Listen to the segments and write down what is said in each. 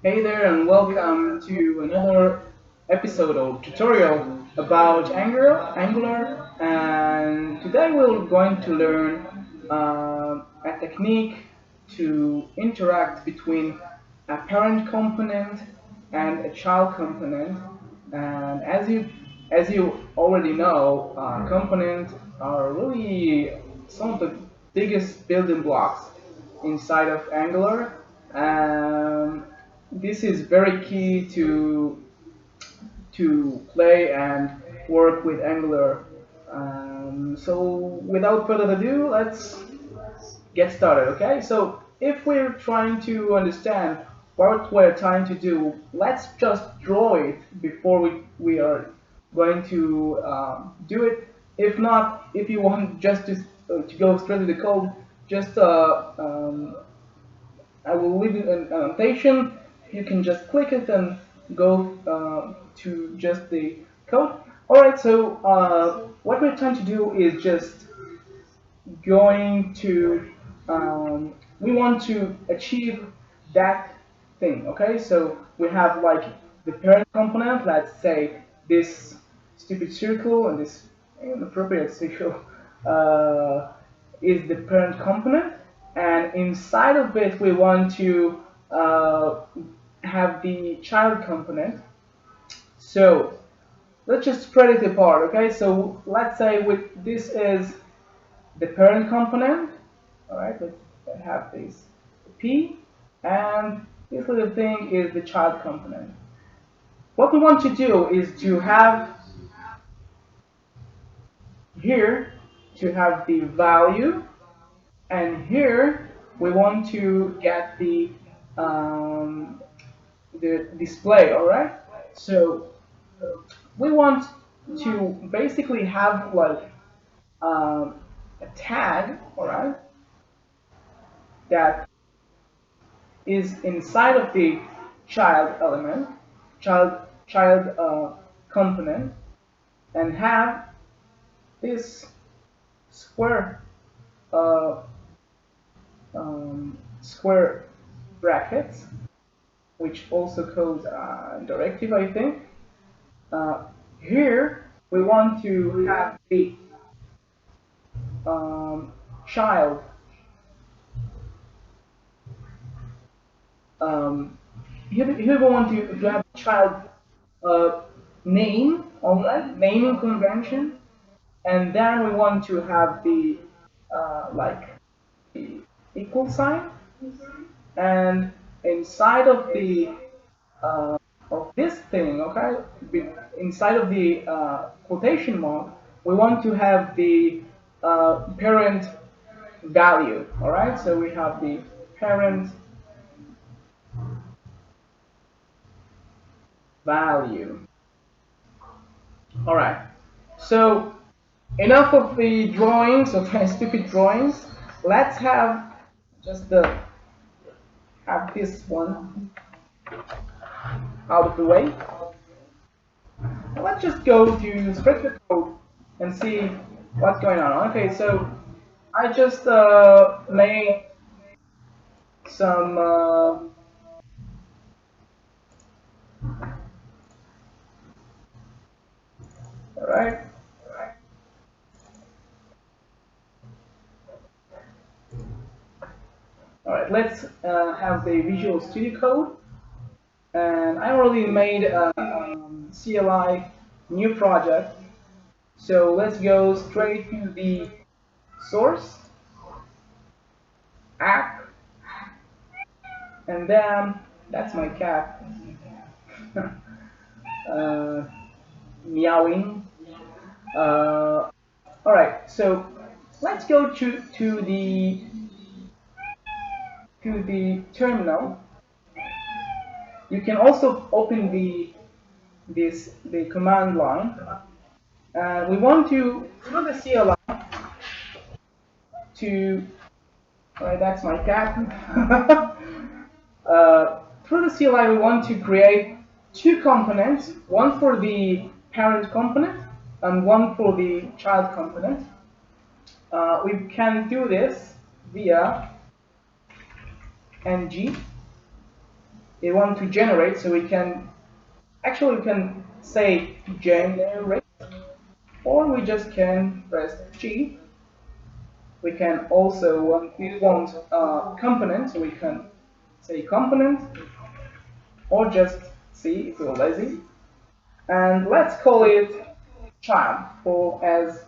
Hey there and welcome to another episode or tutorial about Angular, and today we're going to learn a technique to interact between a parent component and a child component. And as you already know, components are really some of the biggest building blocks inside of Angular. This is very key to play and work with Angular. So without further ado, let's get started. Okay. So if we're trying to understand what we're trying to do, let's just draw it before we are going to do it. If not, if you want just to go straight to the code, just I will leave it an annotation. You can just click it and go to just the code. Alright, so what we're trying to do is just going to, we want to achieve that thing, okay? So we have like the parent component, let's say this stupid circle and this inappropriate circle uh, is the parent component, and inside of it we want to have the child component. So let's just spread it apart, okay? So let's say with this is the parent component. All right, let's have this P, and this little thing is the child component. What we want to do is to have here to have the value, and here we want to get the display. All right, so we want to basically have like a tag, all right, that is inside of the child element, child component, and have this square uh, square brackets, which also codes directive, I think. Uh, Here we want to have the um, child. Um, here we want to have child uh, name, all right, naming convention, and then we want to have the like the equal sign, and inside uh, of this thing, okay, inside of the quotation mark, we want to have the parent value. All right, so we have the parent value. All right, so enough of the drawings, of my stupid drawings. Let's have just the have this one out of the way. And let's just go to spread the code and see what's going on. Okay, so I just made some. All right, all right. Let's have the Visual Studio Code, and I already made a CLI new project. So let's go straight to the source app, and then that's my cat uh, meowing. All right, so let's go to the terminal. You can also open the command line. We want to through the CLI to. All right, that's my cat. Through the CLI, we want to create two components, one for the parent component and one for the child component. We can do this via ng we want to generate, so we can say generate, or we just can press G. We can also we want component, so we can say component, or just C if we're lazy, and let's call it child or as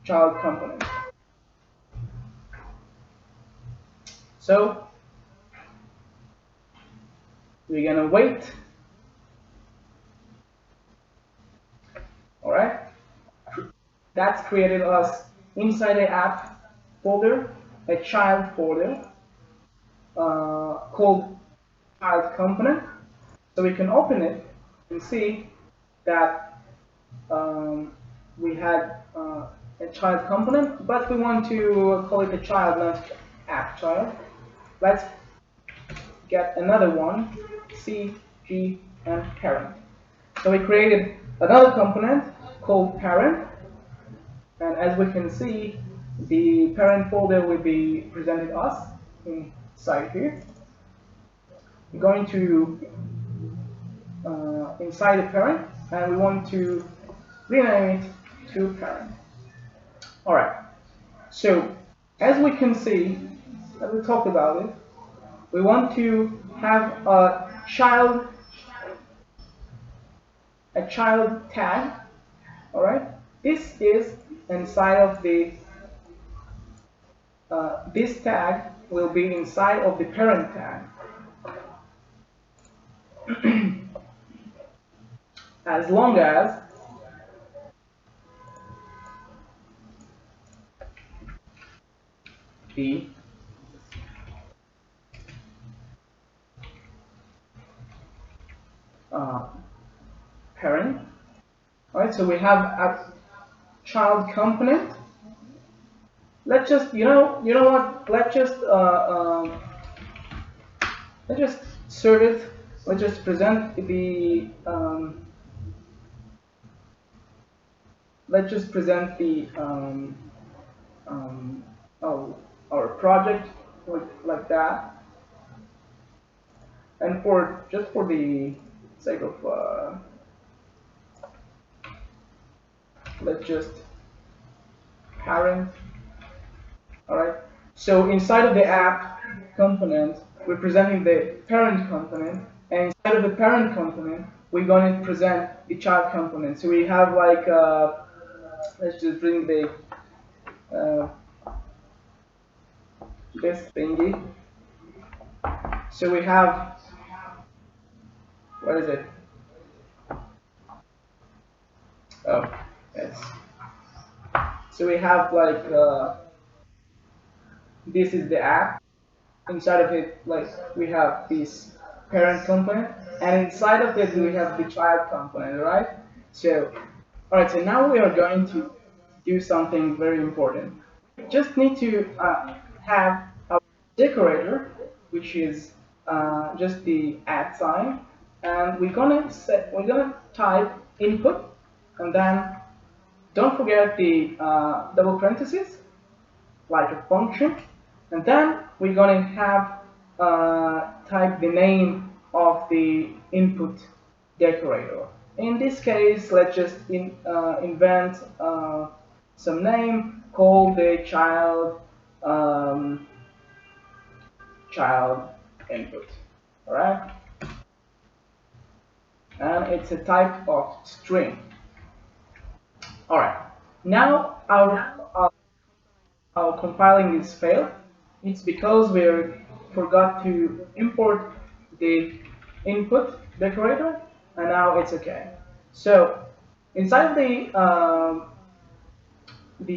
child component. So we're gonna wait. All right, that's created us inside the app folder a child folder called child component. So we can open it and see that we had a child component, but we want to call it a child, not app child. Let's get another one, C, G, and parent. So we created another component called parent, and as we can see, the parent folder will be presented us inside here. We're going to inside the parent, and we want to rename it to parent. All right. So as we can see, as we talked about it, we want to have a child tag. All right. This is inside of the this tag will be inside of the parent tag. As long as the parent. All right, so we have a child component. Let's just, you know what? Let's just serve it. Let's just present the let's just present the our project like that, and for just for the sake of let's just parent. All right. So inside of the app component, we're presenting the parent component, and inside of the parent component, we're going to present the child component. So we have like let's just bring the this thingy. So we have, what is it? Oh, yes. So we have like this is the app. Inside of it, like we have this parent component, and inside of it we have the child component, right? So, all right. So now we are going to do something very important. We just need to have a decorator, which is just the @ sign, and we're gonna type input, and then don't forget the double parentheses, like a function, and then we're going to have type the name of the input decorator. In this case, let's just invent some name, call the child input. All right, and it's a type of string. All right, now our compiling is failed. It's because we forgot to import the input decorator, and now it's okay. So inside the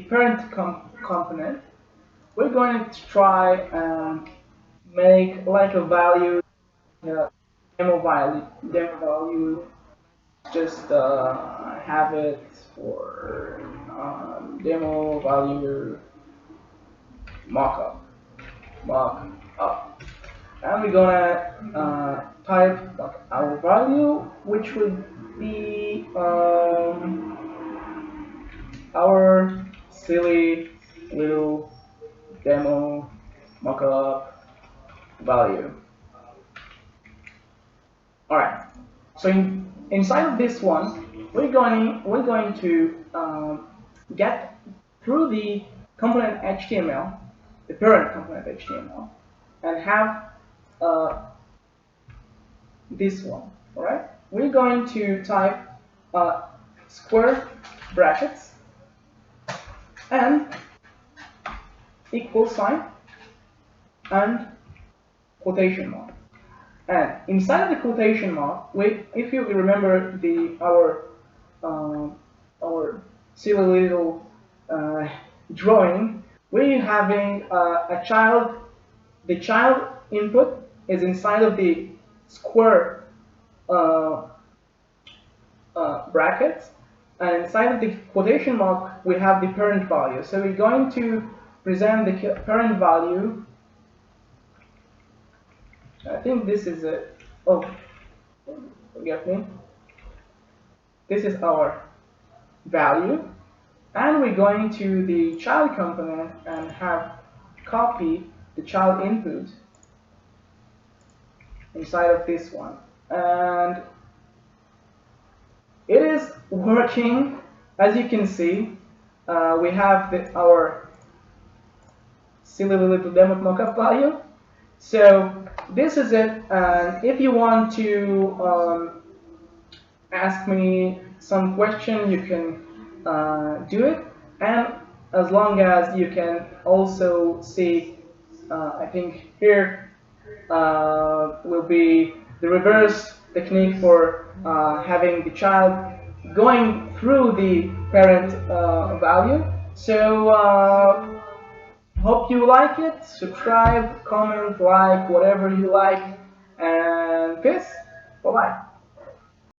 parent component, we're going to try and make like a value, demo value. Just have it for demo value mockup. And we're gonna type our value, which would be our silly little demo mockup value. All right. So inside of this one, we're going to get through the component HTML, the parent component HTML, and have uh, this one. All right. We're going to type square brackets and equal sign and quotation mark. And inside of the quotation mark, if you remember uh, our silly little uh, drawing, we're having a child. The child input is inside of the square uh, brackets, and inside of the quotation mark, we have the parent value. So we're going to present the parent value. I think this is a, oh, forgive me. This is our value, and we're going to the child component and have copy the child input inside of this one. And it is working, as you can see. We have our silly little demo mockup value. So this is it. And if you want to ask me some question, you can do it. And as long as you can also see, I think here will be the reverse technique for having the child going through the parent value. So hope you like it. Subscribe, comment, like, whatever you like. And peace. Bye-bye.